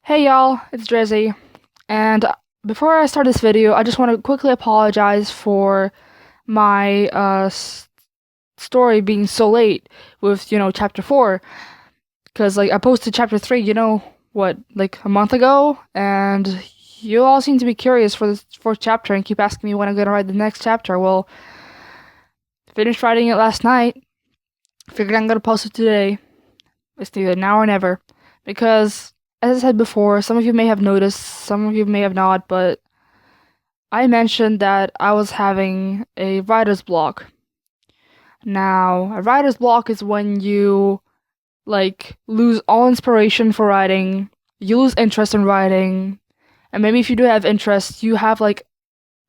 Hey y'all, it's Drizzy, and before I start this video, I just want to quickly apologize for my story being so late with, chapter 4, because I posted chapter 3, like a month ago, and you all seem to be curious for this fourth chapter and keep asking me when I'm gonna write the next chapter. Well, finished writing it last night, figured I'm gonna post it today. It's neither now or never, because as I said before, some of you may have noticed, some of you may have not, but I mentioned that I was having a writer's block. Now, a writer's block is when you, lose all inspiration for writing, you lose interest in writing, and maybe if you do have interest, you have,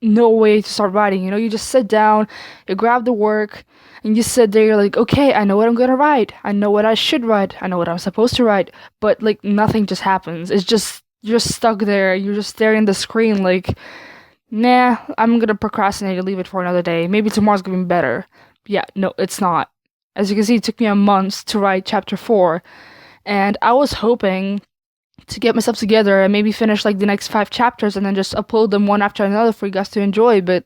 no way to start writing. You just sit down, you grab the work, and you sit there, you're like, okay, I know what I'm gonna write, I know what I should write, I know what I'm supposed to write, but, nothing just happens. You're just stuck there, you're just staring at the screen, nah, I'm gonna procrastinate and leave it for another day. Maybe tomorrow's gonna be better. Yeah, no, it's not. As you can see, it took me a month to write chapter 4, and I was hoping to get myself together and maybe finish the next 5 chapters and then just upload them one after another for you guys to enjoy, but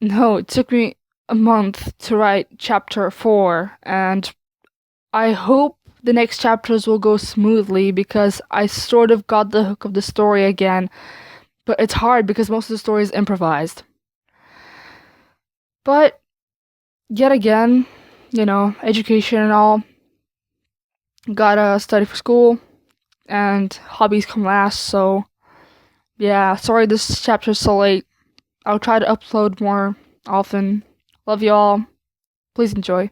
no, it took me a month to write chapter 4, and I hope the next chapters will go smoothly because I sort of got the hook of the story again, but it's hard because most of the story is improvised. But yet again, education and all, gotta study for school, and hobbies come last, so yeah, sorry this chapter's so late. I'll try to upload more often. Love you all. Please enjoy.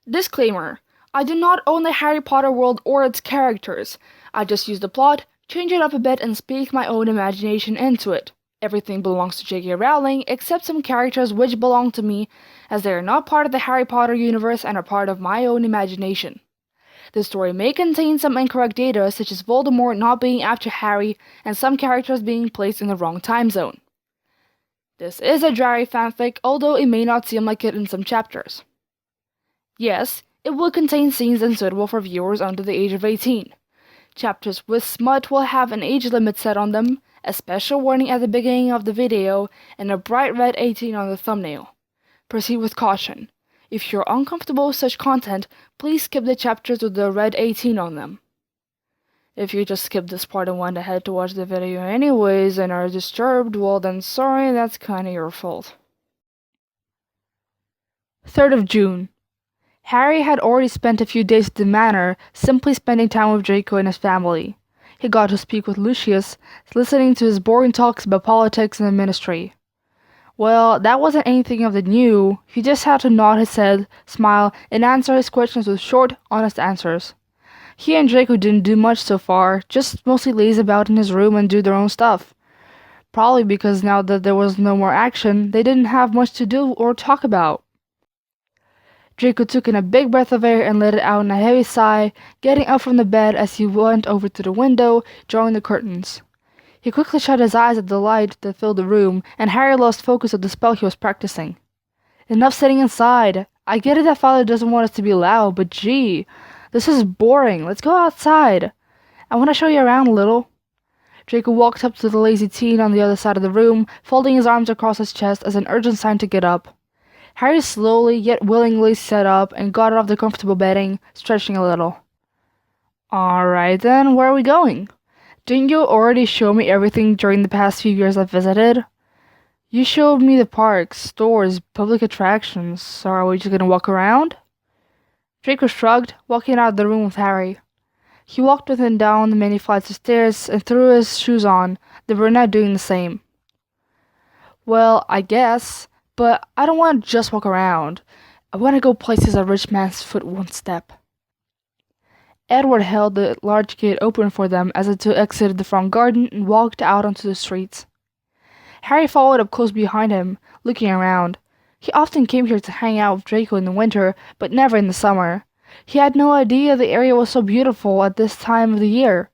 Disclaimer: I do not own the Harry Potter world or its characters. I just use the plot, change it up a bit, and speak my own imagination into it. Everything belongs to J.K. Rowling, except some characters which belong to me, as they are not part of the Harry Potter universe and are part of my own imagination. The story may contain some incorrect data, such as Voldemort not being after Harry and some characters being placed in the wrong time zone. This is a Drarry fanfic, although it may not seem like it in some chapters. Yes, it will contain scenes unsuitable for viewers under the age of 18. Chapters with smut will have an age limit set on them, a special warning at the beginning of the video, and a bright red 18 on the thumbnail. Proceed with caution. If you're uncomfortable with such content, please skip the chapters with the red 18 on them. If you just skip this part and went ahead to watch the video anyways and are disturbed, well then sorry, that's kinda your fault. 3rd of June. Harry had already spent a few days at the Manor, simply spending time with Draco and his family. He got to speak with Lucius, listening to his boring talks about politics and the ministry. Well, that wasn't anything of the new. He just had to nod his head, smile, and answer his questions with short, honest answers. He and Draco didn't do much so far, just mostly laze about in his room and do their own stuff. Probably because now that there was no more action, they didn't have much to do or talk about. Draco took in a big breath of air and let it out in a heavy sigh, getting up from the bed as he went over to the window, drawing the curtains. He quickly shut his eyes at the light that filled the room, and Harry lost focus of the spell he was practicing. Enough sitting inside. I get it that Father doesn't want us to be loud, but gee, this is boring. Let's go outside. I want to show you around a little. Draco walked up to the lazy teen on the other side of the room, folding his arms across his chest as an urgent sign to get up. Harry slowly yet willingly sat up and got out of the comfortable bedding, stretching a little. Alright then, where are we going? Didn't you already show me everything during the past few years I've visited? You showed me the parks, stores, public attractions, so are we just gonna walk around? Draco shrugged, walking out of the room with Harry. He walked with him down the many flights of stairs and threw his shoes on, the brunette doing the same. Well, I guess, but I don't want to just walk around. I want to go places a rich man's foot won't step. Edward held the large gate open for them as the two exited the front garden and walked out onto the streets. Harry followed up close behind him, looking around. He often came here to hang out with Draco in the winter, but never in the summer. He had no idea the area was so beautiful at this time of the year.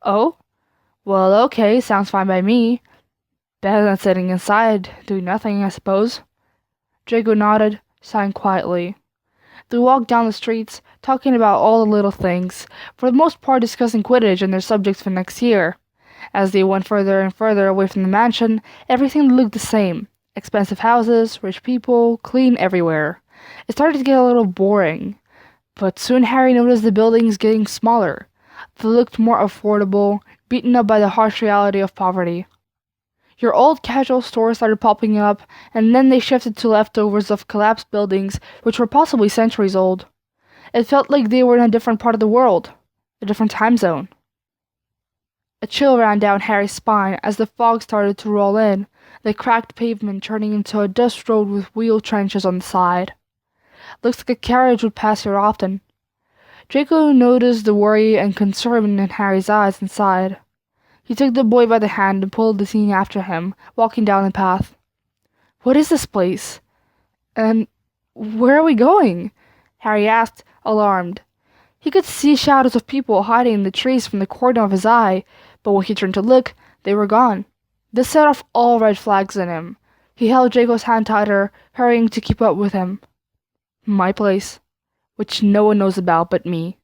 Oh? Well, okay, sounds fine by me. Better than sitting inside, doing nothing, I suppose. Draco nodded, sighing quietly. They walked down the streets, talking about all the little things, for the most part discussing Quidditch and their subjects for next year. As they went further and further away from the mansion, everything looked the same. Expensive houses, rich people, clean everywhere. It started to get a little boring. But soon Harry noticed the buildings getting smaller. They looked more affordable, beaten up by the harsh reality of poverty. Your old casual stores started popping up, and then they shifted to leftovers of collapsed buildings which were possibly centuries old. It felt like they were in a different part of the world, a different time zone. A chill ran down Harry's spine as the fog started to roll in, the cracked pavement turning into a dust road with wheel trenches on the side. Looks like a carriage would pass here often. Draco noticed the worry and concern in Harry's eyes and sighed. He took the boy by the hand and pulled the teen after him, walking down the path. "What is this place? And where are we going?" Harry asked, alarmed. He could see shadows of people hiding in the trees from the corner of his eye, but when he turned to look, they were gone. This set off all red flags in him. He held Draco's hand tighter, hurrying to keep up with him. "My place, which no one knows about but me."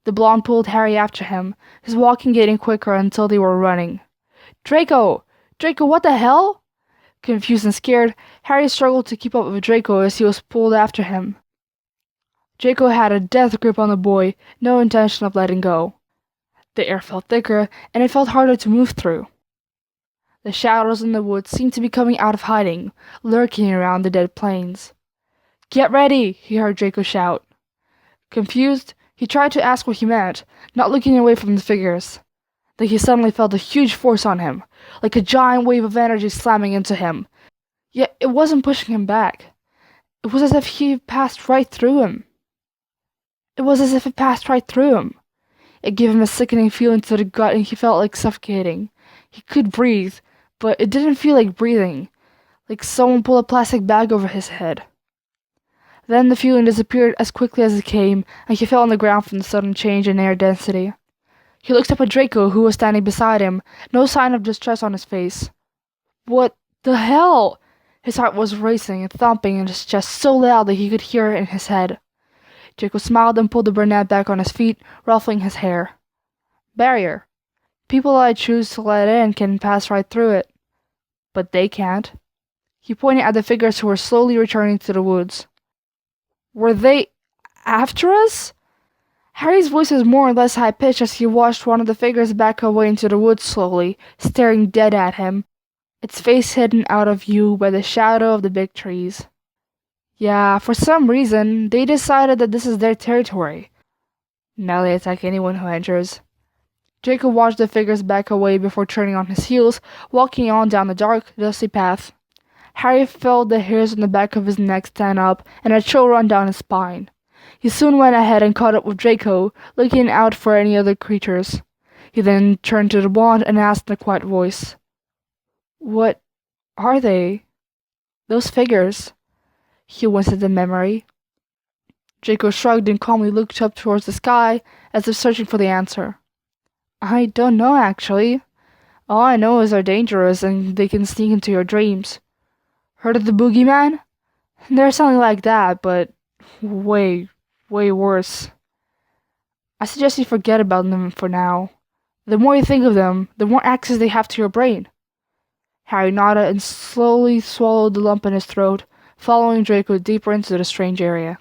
The blonde pulled Harry after him, his walking getting quicker until they were running. "Draco! Draco, what the hell?" Confused and scared, Harry struggled to keep up with Draco as he was pulled after him. Draco had a death grip on the boy, no intention of letting go. The air felt thicker, and it felt harder to move through. The shadows in the woods seemed to be coming out of hiding, lurking around the dead plains. "Get ready!" he heard Draco shout. Confused, he tried to ask what he meant, not looking away from the figures. Then he suddenly felt a huge force on him, like a giant wave of energy slamming into him. Yet it wasn't pushing him back. It was as if he passed right through him. It gave him a sickening feeling to the gut and he felt like suffocating. He could breathe, but it didn't feel like breathing, like someone pulled a plastic bag over his head. Then the feeling disappeared as quickly as it came, and he fell on the ground from the sudden change in air density. He looked up at Draco, who was standing beside him, no sign of distress on his face. "What the hell?" His heart was racing and thumping in his chest so loud that he could hear it in his head. Draco smiled and pulled the brunette back on his feet, ruffling his hair. "Barrier. People I choose to let in can pass right through it. But they can't." He pointed at the figures who were slowly returning to the woods. "Were they after us?" Harry's voice was more or less high-pitched as he watched one of the figures back away into the woods slowly, staring dead at him, its face hidden out of view by the shadow of the big trees. "Yeah, for some reason, they decided that this is their territory. Now they attack anyone who enters." Draco watched the figures back away before turning on his heels, walking on down the dark, dusty path. Harry felt the hairs on the back of his neck stand up and a chill run down his spine. He soon went ahead and caught up with Draco, looking out for any other creatures. He then turned to the blonde and asked in a quiet voice, "What are they? Those figures?" He winced at the memory. Draco shrugged and calmly looked up towards the sky, as if searching for the answer. "I don't know, actually. All I know is they're dangerous and they can sneak into your dreams. Heard of the boogeyman? They're something like that, but way, way worse. I suggest you forget about them for now. The more you think of them, the more access they have to your brain." Harry nodded and slowly swallowed the lump in his throat, following Draco deeper into the strange area.